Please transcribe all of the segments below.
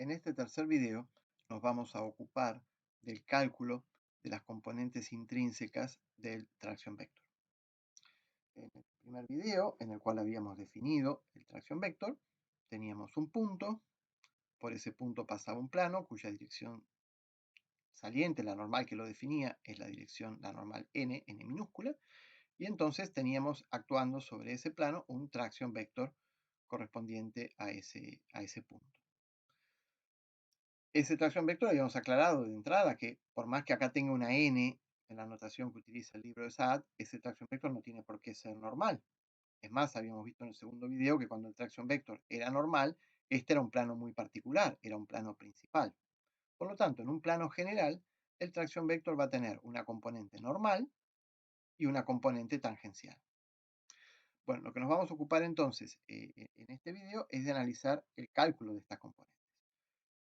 En este tercer video nos vamos a ocupar del cálculo de las componentes intrínsecas del tracción vector. En el primer video, en el cual habíamos definido el tracción vector, teníamos un punto, por ese punto pasaba un plano cuya dirección saliente, la normal que lo definía, es la dirección, la normal n minúscula, y entonces teníamos actuando sobre ese plano un tracción vector correspondiente a ese punto. Ese tracción vector habíamos aclarado de entrada que por más que acá tenga una n en la notación que utiliza el libro de Saad, ese tracción vector no tiene por qué ser normal. Es más, habíamos visto en el segundo video que cuando el tracción vector era normal, este era un plano muy particular, era un plano principal. Por lo tanto, en un plano general, el tracción vector va a tener una componente normal y una componente tangencial. Bueno, lo que nos vamos a ocupar entonces en este video es de analizar el cálculo de estas componentes.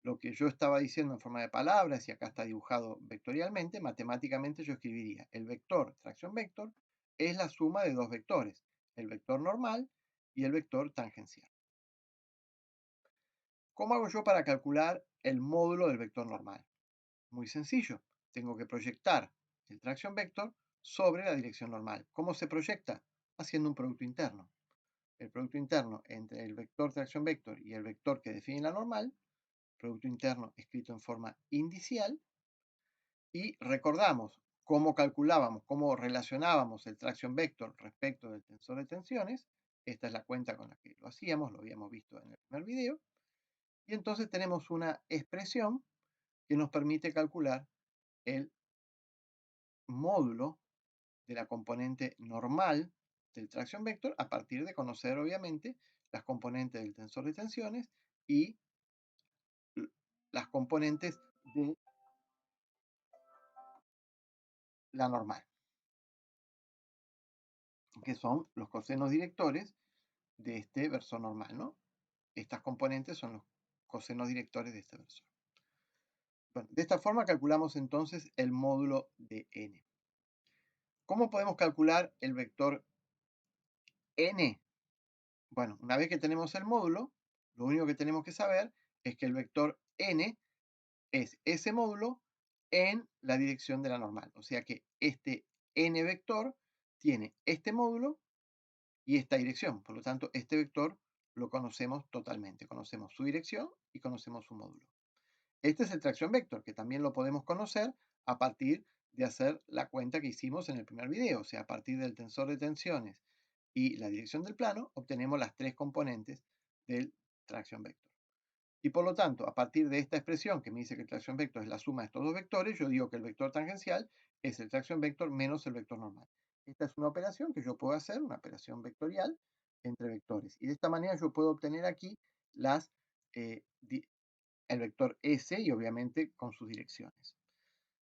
Lo que yo estaba diciendo en forma de palabras, y acá está dibujado vectorialmente, matemáticamente yo escribiría el vector tracción vector es la suma de dos vectores, el vector normal y el vector tangencial. ¿Cómo hago yo para calcular el módulo del vector normal? Muy sencillo, tengo que proyectar el tracción vector sobre la dirección normal. ¿Cómo se proyecta? Haciendo un producto interno. El producto interno entre el vector tracción vector y el vector que define la normal, producto interno escrito en forma indicial, y recordamos cómo calculábamos, cómo relacionábamos el tracción vector respecto del tensor de tensiones. Esta es la cuenta con la que lo hacíamos, lo habíamos visto en el primer video. Y entonces tenemos una expresión que nos permite calcular el módulo de la componente normal del tracción vector a partir de conocer, obviamente, las componentes del tensor de tensiones y las componentes de la normal, que son los cosenos directores de este versor normal, ¿no? Estas componentes son los cosenos directores de este versor. Bueno, de esta forma calculamos entonces el módulo de n. ¿Cómo podemos calcular el vector n? Bueno, una vez que tenemos el módulo, lo único que tenemos que saber es que el vector n es ese módulo en la dirección de la normal. O sea que este n vector tiene este módulo y esta dirección. Por lo tanto, este vector lo conocemos totalmente. Conocemos su dirección y conocemos su módulo. Este es el tracción vector, que también lo podemos conocer a partir de hacer la cuenta que hicimos en el primer video. O sea, a partir del tensor de tensiones y la dirección del plano, obtenemos las tres componentes del tracción vector. Y por lo tanto, a partir de esta expresión que me dice que el tracción vector es la suma de estos dos vectores, yo digo que el vector tangencial es el tracción vector menos el vector normal. Esta es una operación que yo puedo hacer, una operación vectorial entre vectores. Y de esta manera yo puedo obtener aquí el vector S y obviamente con sus direcciones.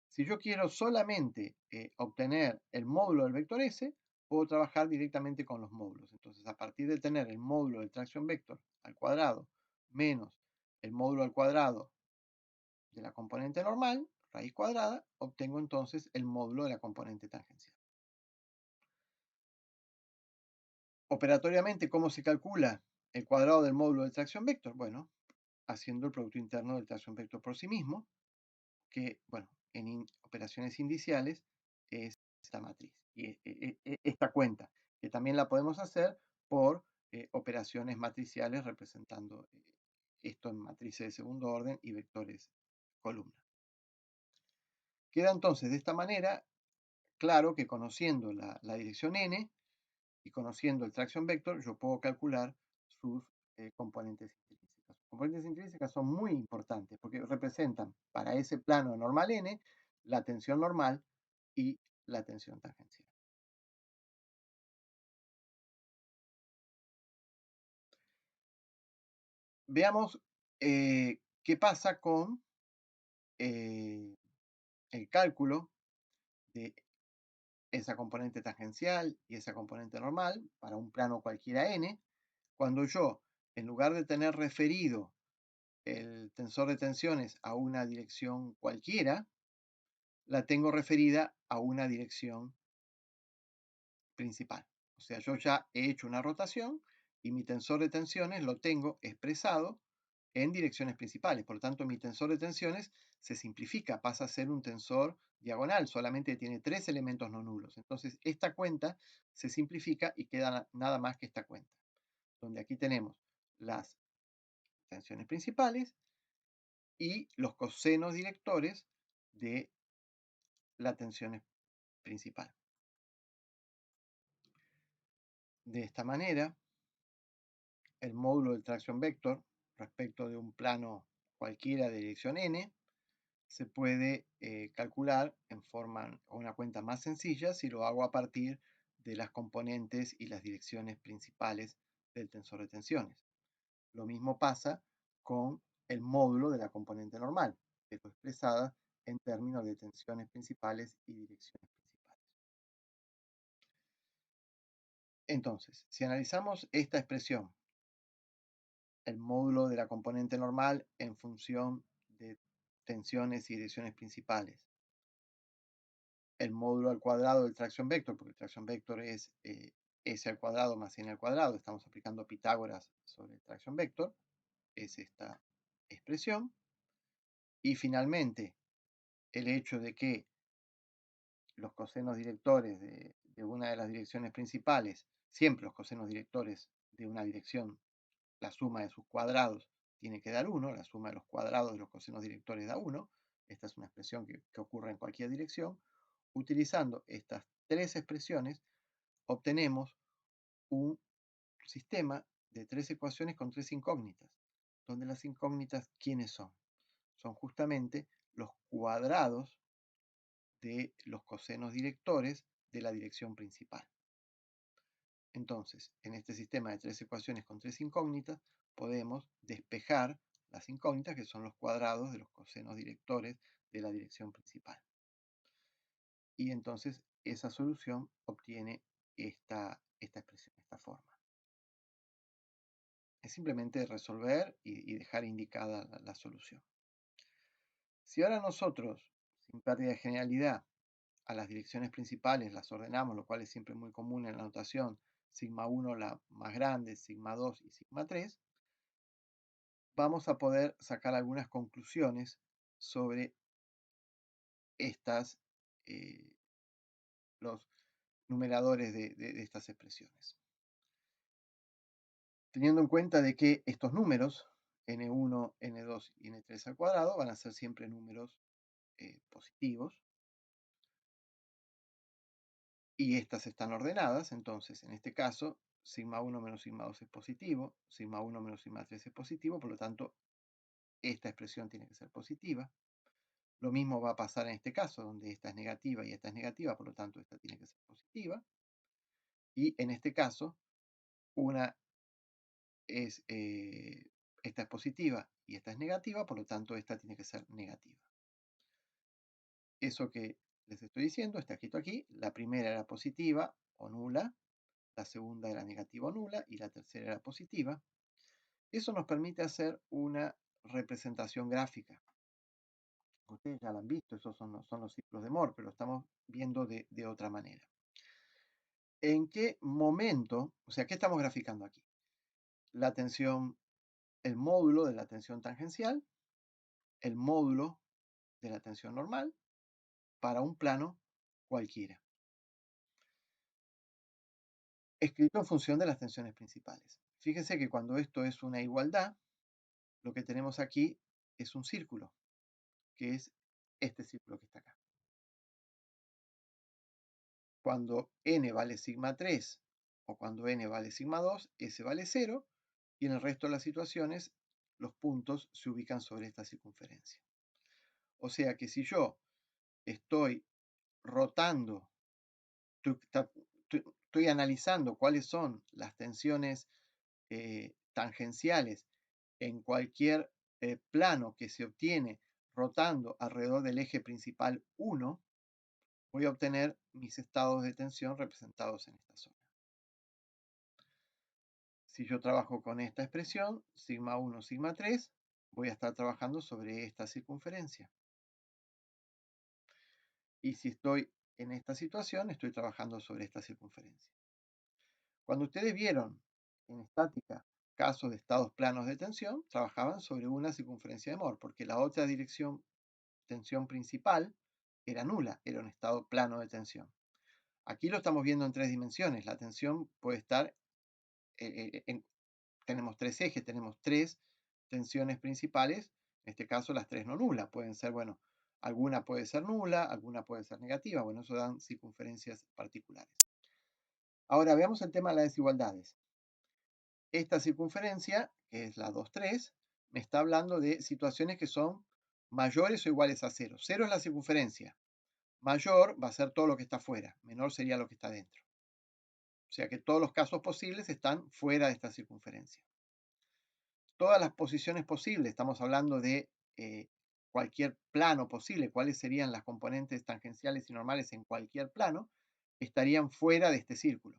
Si yo quiero solamente obtener el módulo del vector S, puedo trabajar directamente con los módulos. Entonces, a partir de tener el módulo del tracción vector al cuadrado menos el módulo al cuadrado de la componente normal, raíz cuadrada, obtengo entonces el módulo de la componente tangencial. Operatoriamente, ¿cómo se calcula el cuadrado del módulo de tracción vector? Bueno, haciendo el producto interno del tracción vector por sí mismo, que, bueno, en operaciones indiciales es esta matriz y esta cuenta, que también la podemos hacer por operaciones matriciales representando esto en matrices de segundo orden y vectores columna. Queda entonces de esta manera claro que conociendo la dirección n y conociendo el tracción vector, yo puedo calcular sus componentes intrínsecas. Las componentes intrínsecas son muy importantes porque representan para ese plano normal n la tensión normal y la tensión tangencial. Veamos qué pasa con el cálculo de esa componente tangencial y esa componente normal para un plano cualquiera n, cuando yo, en lugar de tener referido el tensor de tensiones a una dirección cualquiera, la tengo referida a una dirección principal. O sea, yo ya he hecho una rotación y mi tensor de tensiones lo tengo expresado en direcciones principales. Por lo tanto, mi tensor de tensiones se simplifica, pasa a ser un tensor diagonal, solamente tiene 3 elementos no nulos. Entonces, esta cuenta se simplifica y queda nada más que esta cuenta, donde aquí tenemos las tensiones principales y los cosenos directores de la tensión principal. De esta manera, el módulo del tracción vector respecto de un plano cualquiera de dirección n se puede calcular en forma o una cuenta más sencilla si lo hago a partir de las componentes y las direcciones principales del tensor de tensiones. Lo mismo pasa con el módulo de la componente normal, que es expresada en términos de tensiones principales y direcciones principales. Entonces, si analizamos esta expresión, el módulo de la componente normal en función de tensiones y direcciones principales, el módulo al cuadrado del tracción vector, porque el tracción vector es S al cuadrado más N al cuadrado, estamos aplicando Pitágoras sobre el tracción vector, es esta expresión. Y finalmente, el hecho de que los cosenos directores de una de las direcciones principales, siempre los cosenos directores de una dirección, la suma de sus cuadrados tiene que dar 1, la suma de los cuadrados de los cosenos directores da 1. Esta es una expresión que ocurre en cualquier dirección. Utilizando estas tres expresiones, obtenemos un sistema de 3 ecuaciones con 3 incógnitas, donde las incógnitas, ¿quiénes son? Son justamente los cuadrados de los cosenos directores de la dirección principal. Entonces, en este sistema de 3 ecuaciones con 3 incógnitas, podemos despejar las incógnitas, que son los cuadrados de los cosenos directores de la dirección principal. Y entonces esa solución obtiene esta expresión, esta forma. Es simplemente resolver y dejar indicada la solución. Si ahora nosotros, sin pérdida de generalidad, a las direcciones principales las ordenamos, lo cual es siempre muy común en la notación, sigma 1 la más grande, sigma 2 y sigma 3, vamos a poder sacar algunas conclusiones sobre los numeradores de estas expresiones. Teniendo en cuenta de que estos números, n1, n2 y n3 al cuadrado, van a ser siempre números positivos, y estas están ordenadas, entonces en este caso sigma 1 menos sigma 2 es positivo, sigma 1 menos sigma 3 es positivo, por lo tanto esta expresión tiene que ser positiva. Lo mismo va a pasar en este caso, donde esta es negativa y esta es negativa, por lo tanto esta tiene que ser positiva. Y en este caso, esta es positiva y esta es negativa, por lo tanto esta tiene que ser negativa. Eso que les estoy diciendo está escrito aquí. La primera era positiva o nula, la segunda era negativa o nula y la tercera era positiva. Eso nos permite hacer una representación gráfica. Ustedes ya lo han visto, esos son los ciclos de Moore, pero lo estamos viendo de otra manera. ¿En qué momento, o sea, qué estamos graficando aquí? La tensión, el módulo de la tensión tangencial, el módulo de la tensión normal para un plano cualquiera, escrito en función de las tensiones principales. Fíjense que cuando esto es una igualdad, lo que tenemos aquí es un círculo, que es este círculo que está acá. Cuando n vale sigma 3 o cuando n vale sigma 2, S vale 0, y en el resto de las situaciones los puntos se ubican sobre esta circunferencia. O sea que si yo estoy rotando, estoy analizando cuáles son las tensiones tangenciales en cualquier plano que se obtiene rotando alrededor del eje principal 1, voy a obtener mis estados de tensión representados en esta zona. Si yo trabajo con esta expresión, sigma 1, sigma 3, voy a estar trabajando sobre esta circunferencia. Y si estoy en esta situación, estoy trabajando sobre esta circunferencia. Cuando ustedes vieron en estática casos de estados planos de tensión trabajaban sobre una circunferencia de Moore, porque la otra tensión principal era nula, era un estado plano de tensión. Aquí lo estamos viendo en 3 dimensiones. La tensión puede estar, tenemos 3 ejes, tenemos 3 tensiones principales, en este caso las 3 no nulas. Pueden ser, bueno, alguna puede ser nula, alguna puede ser negativa. Bueno, eso dan circunferencias particulares. Ahora veamos el tema de las desigualdades. Esta circunferencia, que es la 2, 3, me está hablando de situaciones que son mayores o iguales a 0. 0 es la circunferencia. Mayor va a ser todo lo que está fuera. Menor sería lo que está dentro. O sea que todos los casos posibles están fuera de esta circunferencia. Todas las posiciones posibles, estamos hablando de cualquier plano posible, cuáles serían las componentes tangenciales y normales en cualquier plano, estarían fuera de este círculo.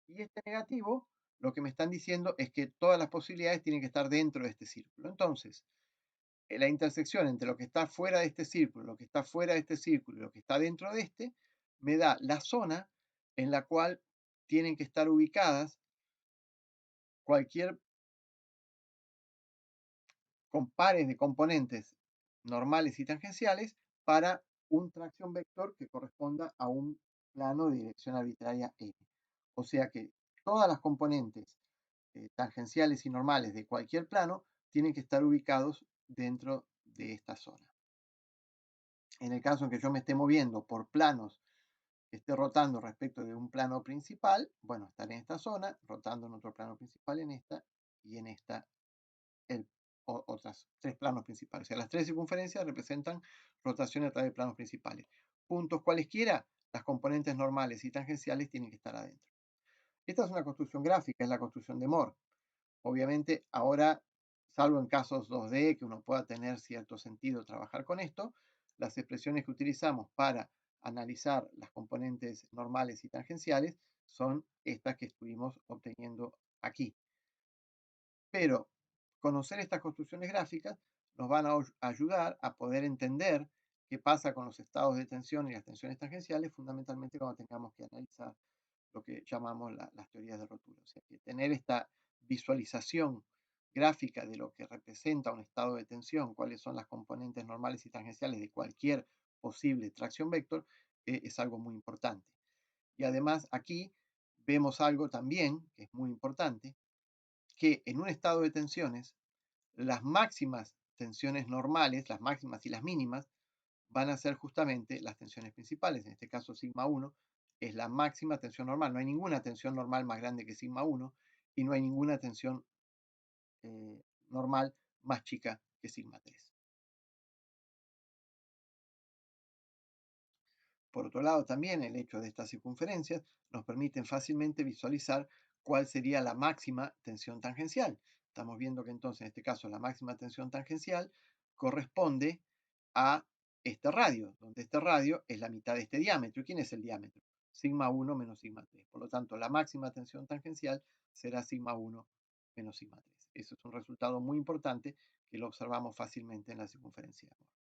Y este negativo, lo que me están diciendo es que todas las posibilidades tienen que estar dentro de este círculo. Entonces, la intersección entre lo que está fuera de este círculo, lo que está fuera de este círculo y lo que está dentro de este, me da la zona en la cual tienen que estar ubicadas cualquier con pares de componentes normales y tangenciales para un tracción vector que corresponda a un plano de dirección arbitraria M. O sea que todas las componentes tangenciales y normales de cualquier plano tienen que estar ubicados dentro de esta zona. En el caso en que yo me esté moviendo por planos que esté rotando respecto de un plano principal, bueno, estaré en esta zona, rotando en otro plano principal en esta y en esta otras 3 planos principales. O sea, las 3 circunferencias representan rotación a través de planos principales. Puntos cualesquiera, las componentes normales y tangenciales tienen que estar adentro. Esta es una construcción gráfica, es la construcción de Moore. Obviamente, ahora, salvo en casos 2D, que uno pueda tener cierto sentido trabajar con esto, las expresiones que utilizamos para analizar las componentes normales y tangenciales son estas que estuvimos obteniendo aquí. Pero conocer estas construcciones gráficas nos van a ayudar a poder entender qué pasa con los estados de tensión y las tensiones tangenciales, fundamentalmente cuando tengamos que analizar lo que llamamos las teorías de rotura. O sea, que tener esta visualización gráfica de lo que representa un estado de tensión, cuáles son las componentes normales y tangenciales de cualquier posible tracción vector, es algo muy importante. Y además aquí vemos algo también que es muy importante, que en un estado de tensiones, las máximas tensiones normales, las máximas y las mínimas, van a ser justamente las tensiones principales. En este caso, sigma 1 es la máxima tensión normal. No hay ninguna tensión normal más grande que sigma 1 y no hay ninguna tensión normal más chica que sigma 3. Por otro lado, también el hecho de estas circunferencias nos permiten fácilmente visualizar cuál sería la máxima tensión tangencial. Estamos viendo que entonces, en este caso, la máxima tensión tangencial corresponde a este radio, donde este radio es la mitad de este diámetro. ¿Y quién es el diámetro? Sigma 1 menos sigma 3. Por lo tanto, la máxima tensión tangencial será sigma 1 menos sigma 3. Eso es un resultado muy importante que lo observamos fácilmente en la circunferencia de Moore.